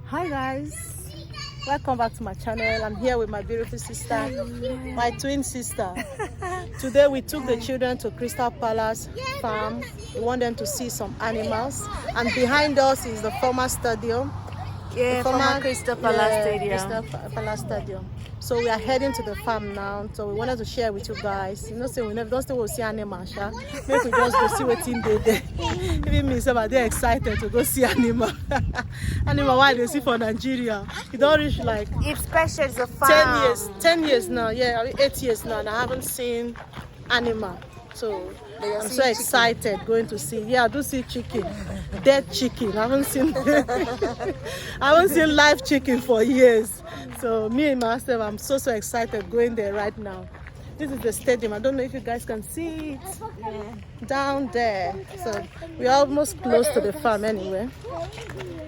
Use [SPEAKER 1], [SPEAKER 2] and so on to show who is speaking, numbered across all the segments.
[SPEAKER 1] Hi guys, welcome back to my channel. I'm here with my beautiful sister, my twin sister. Today we took the children to Crystal Palace farm. We want them to see some animals, and behind us is the former stadium.
[SPEAKER 2] Yeah, former Crystal Palace Stadium.
[SPEAKER 1] Crystal Palace Stadium. So we are heading to the farm now. So we wanted to share with you guys. You know, say we never don't say we'll see animals. Maybe we just go see what's in there. Even me, some they're excited to go see animal. Animal why they see for Nigeria. You don't reach like
[SPEAKER 2] It's special, it's a farm.
[SPEAKER 1] 10 years now. Yeah, 8 years now, and I haven't seen animal. So I'm so excited going to see. Yeah, I do see chicken, dead chicken. I haven't seen live chicken for years. So me and myself, I'm so excited going there right now. This is the stadium. I don't know if you guys can see it down there. So we're almost close to the farm anyway.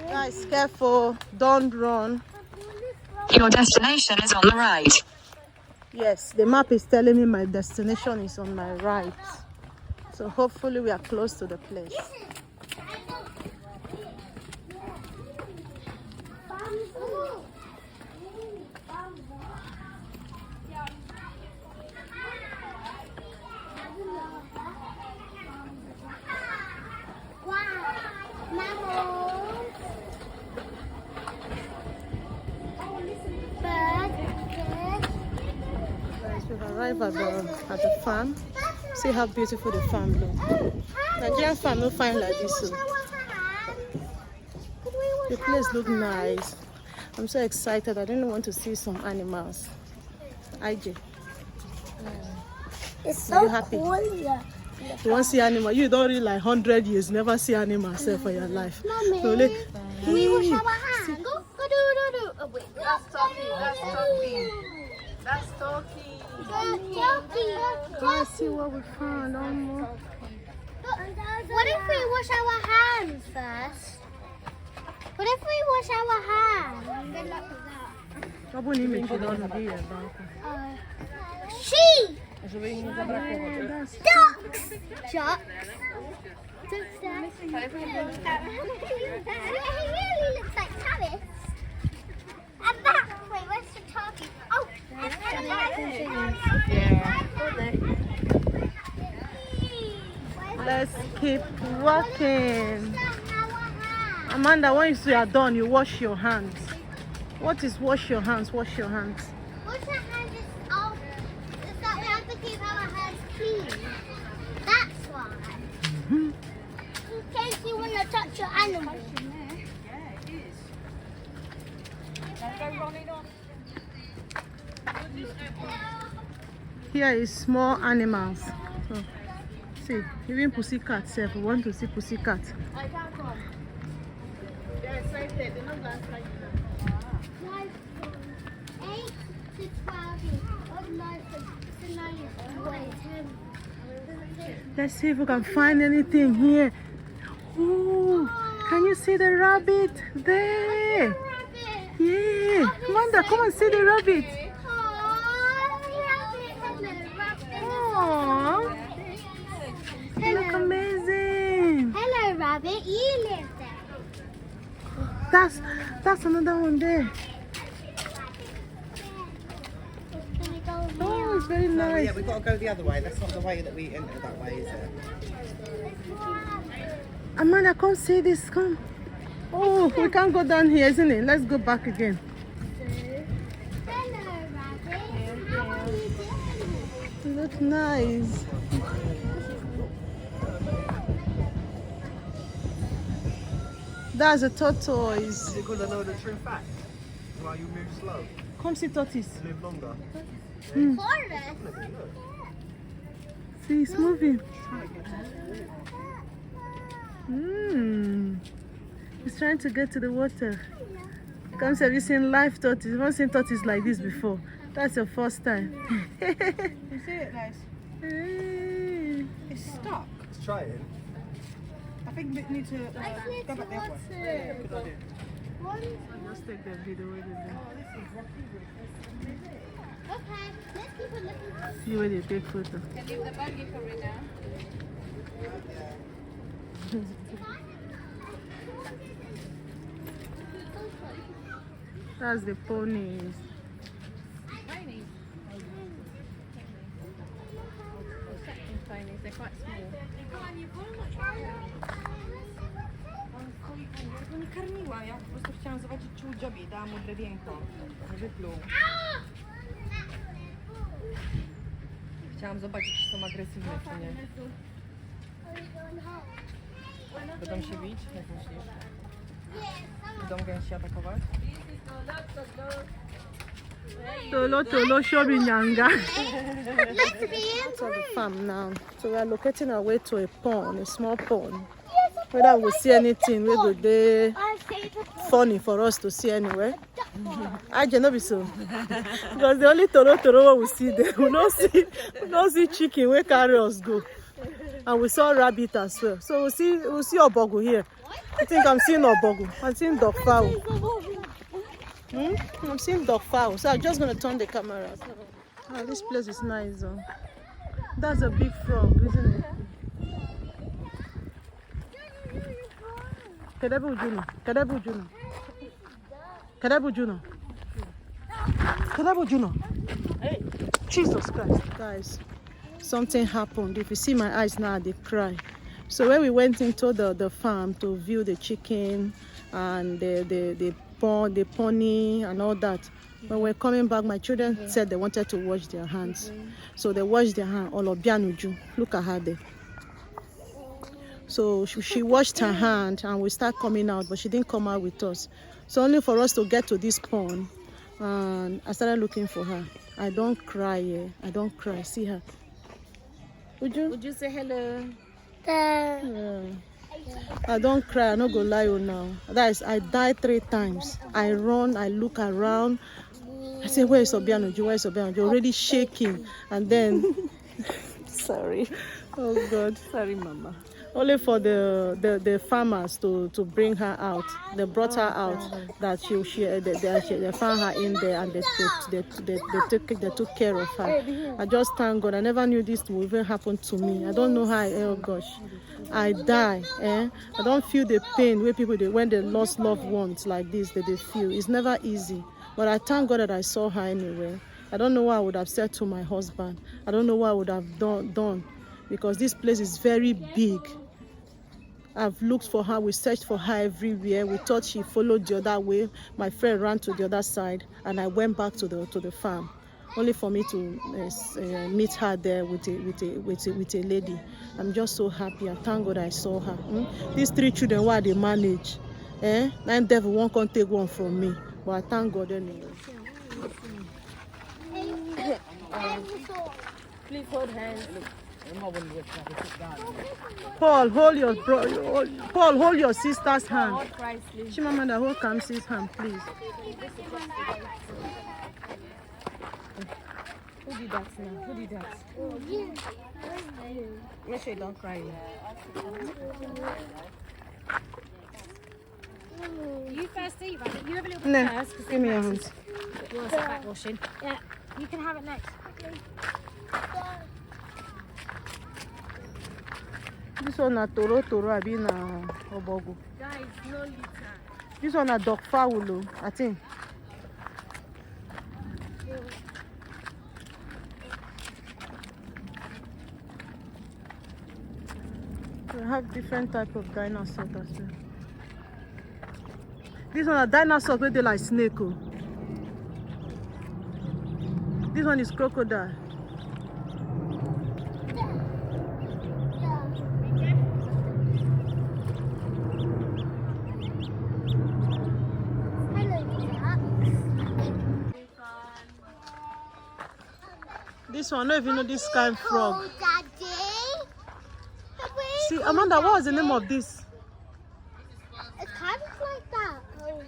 [SPEAKER 1] Guys, careful, don't run.
[SPEAKER 3] Your destination is on the right.
[SPEAKER 1] Yes, the map is telling me my destination is on my right. So hopefully we are close to the place. We've arrived at the farm. See how beautiful the farm looks. Nigerian farm no fine like this. So. The place looks nice. I'm so excited. I didn't want to see some animals. IJ.
[SPEAKER 4] It's so
[SPEAKER 1] happy?
[SPEAKER 4] cool. Yeah.
[SPEAKER 1] You want to see animal? You don't really like 100 years, never see animals for your life.
[SPEAKER 4] Mommy,
[SPEAKER 1] So, like,
[SPEAKER 4] can we wash our hands? Go do. Oh wait,
[SPEAKER 2] That's talking. That's talking.
[SPEAKER 1] let's see what we found.
[SPEAKER 4] What if we wash our hands first? What if we wash our hands? Good luck with that. Sheep! Ducks! Ducks! He really looks like Travis. And that, wait, where's the turkey? Oh,
[SPEAKER 1] Let's keep walking. Amanda, once you are done, you wash your hands. What is wash your hands? Wash your hands.
[SPEAKER 4] Wash our hands is that we have to keep our hands clean. That's why. In case you want to touch your animal.
[SPEAKER 1] Here is small animals. So, see, even pussycat self. We want to see pussycat. They're excited. They're not going to like
[SPEAKER 4] Like 8 to 12 years old. 9 to 9 years old.
[SPEAKER 1] Let's see if we can find anything here. Oh, can you see the rabbit there? Yeah, Amanda, come and see the rabbit. Oh, look amazing.
[SPEAKER 4] Hello, rabbit. You live there.
[SPEAKER 1] That's another one there. Oh, it's very nice.
[SPEAKER 5] Yeah, we've got to go the other way. That's not the way that we enter that way, is it?
[SPEAKER 1] Amanda, come see this. Come. Oh, we can't go down here, isn't it? Let's go back again.
[SPEAKER 4] Hello, rabbit. How are you doing?
[SPEAKER 1] Look nice. That's a tortoise.
[SPEAKER 5] Is it going to know the true fact? Why you move slow?
[SPEAKER 1] Come see tortoise.
[SPEAKER 5] Live longer?
[SPEAKER 4] Forest.
[SPEAKER 1] See, it's moving. It's trying to get to the water. Come see, have you seen live tortoise? You've not seen tortoise like this before. That's your first time.
[SPEAKER 2] You see it, guys?
[SPEAKER 1] Hey.
[SPEAKER 2] It's stuck.
[SPEAKER 5] Let's try it.
[SPEAKER 2] I think we need to go back the other way. Good idea.
[SPEAKER 1] Just take the video with it.
[SPEAKER 4] Okay, let's keep it looking.
[SPEAKER 1] See where they take photo.
[SPEAKER 6] Can leave the buggy for me now.
[SPEAKER 1] That's the ponies.
[SPEAKER 6] Tiny. Tiny. They're quite small.
[SPEAKER 2] Ja go nie karmiłam, ja po prostu chciałam zobaczyć, czy udziobie, dałam mu drewienko. Nie wypluł. Chciałam zobaczyć, czy są agresywne, czy nie. Będą się bić? Jak myślisz? Będą gęsi atakować?
[SPEAKER 1] Tolo, show me nyanga.
[SPEAKER 4] Let's be in.
[SPEAKER 1] To the farm now. So we are locating our way to a pond, a small pond. Whether we see anything, we go there.
[SPEAKER 4] I say the
[SPEAKER 1] Funny for us to see anywhere. I cannot be so. Because the only toro we see there, we don't see chicken, we carry us go. And we saw rabbit as well. So we'll see obogo here. I think I'm seeing obogo. I'm seeing dog fowl. I'm seeing dog fowl. So I'm just gonna turn the camera. Oh, this place is nice though. That's a big frog, isn't it? Kedebu Juno. Kedebu Juno. Kedebu Juno. Kedebu Juno. Hey, Jesus Christ. Guys, something happened. If you see my eyes now, they cry. So when we went into the farm to view the chicken and the pony and all that, when we're coming back, my children said they wanted to wash their hands. So they washed their hands. Olobianuju. Look at her there. So she washed her hand and we start coming out, but she didn't come out with us. So only for us to get to this pond, and I started looking for her. I don't cry, I don't cry. See her. Would you say hello? Yeah. I don't cry. I not go lie you now. That is, I died 3 times. I run. I look around. I say, where is Obianuju? Where is Obianuju? Already shaking, and then sorry. Oh God. Sorry, Mama. Only for the farmers to bring her out. They brought her out. That they found her in there and they took care of her. I just thank God. I never knew this would even happen to me. I don't know how. Oh gosh, I die. I don't feel the pain where people when they lost loved ones like this that they feel. It's never easy. But I thank God that I saw her anyway. I don't know what I would have said to my husband. I don't know what I would have done. Because this place is very big. I've looked for her. We searched for her everywhere. We thought she followed the other way. My friend ran to the other side, and I went back to the farm, only for me to meet her there with a lady. I'm just so happy. I thank God I saw her. These 3 children, why they manage? Nine devil won't come take one from me, but I thank God anyway. Please hold hands. Paul, hold your sister's hand. Chimamanda, hold Kamsi's hand, please. Who did that now? Who did that? Make sure you don't cry.
[SPEAKER 7] You first, Eva. You have a little bit
[SPEAKER 1] No,
[SPEAKER 7] first.
[SPEAKER 1] give me your hand.
[SPEAKER 7] You want some back washing? Yeah. You can have it next.
[SPEAKER 1] This one na toro abi na obogo.
[SPEAKER 7] Guys, no litter.
[SPEAKER 1] This one na dog fowl, I think. We have different type of dinosaurs as well. This one a dinosaur where they like snake. This one is crocodile. This one, I don't even know this kind of frog.
[SPEAKER 4] Oh, Daddy.
[SPEAKER 1] See, Amanda, what was the name of this?
[SPEAKER 4] It's kind of like that. Oh.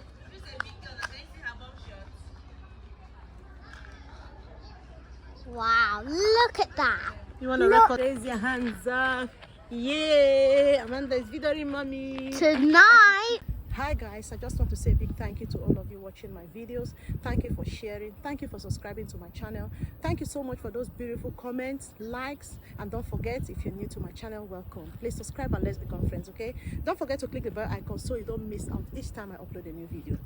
[SPEAKER 4] Wow, look at that.
[SPEAKER 1] You want to record? Raise your hands up. Yeah, Amanda is videoing mommy.
[SPEAKER 4] Tonight.
[SPEAKER 1] Hi guys, I just want to say a big thank you to all of you watching my videos. Thank you for sharing. Thank you for subscribing to my channel. Thank you so much for those beautiful comments, likes, and don't forget, if you're new to my channel, welcome. Please subscribe and let's become friends, okay? Don't forget to click the bell icon so you don't miss out each time I upload a new video.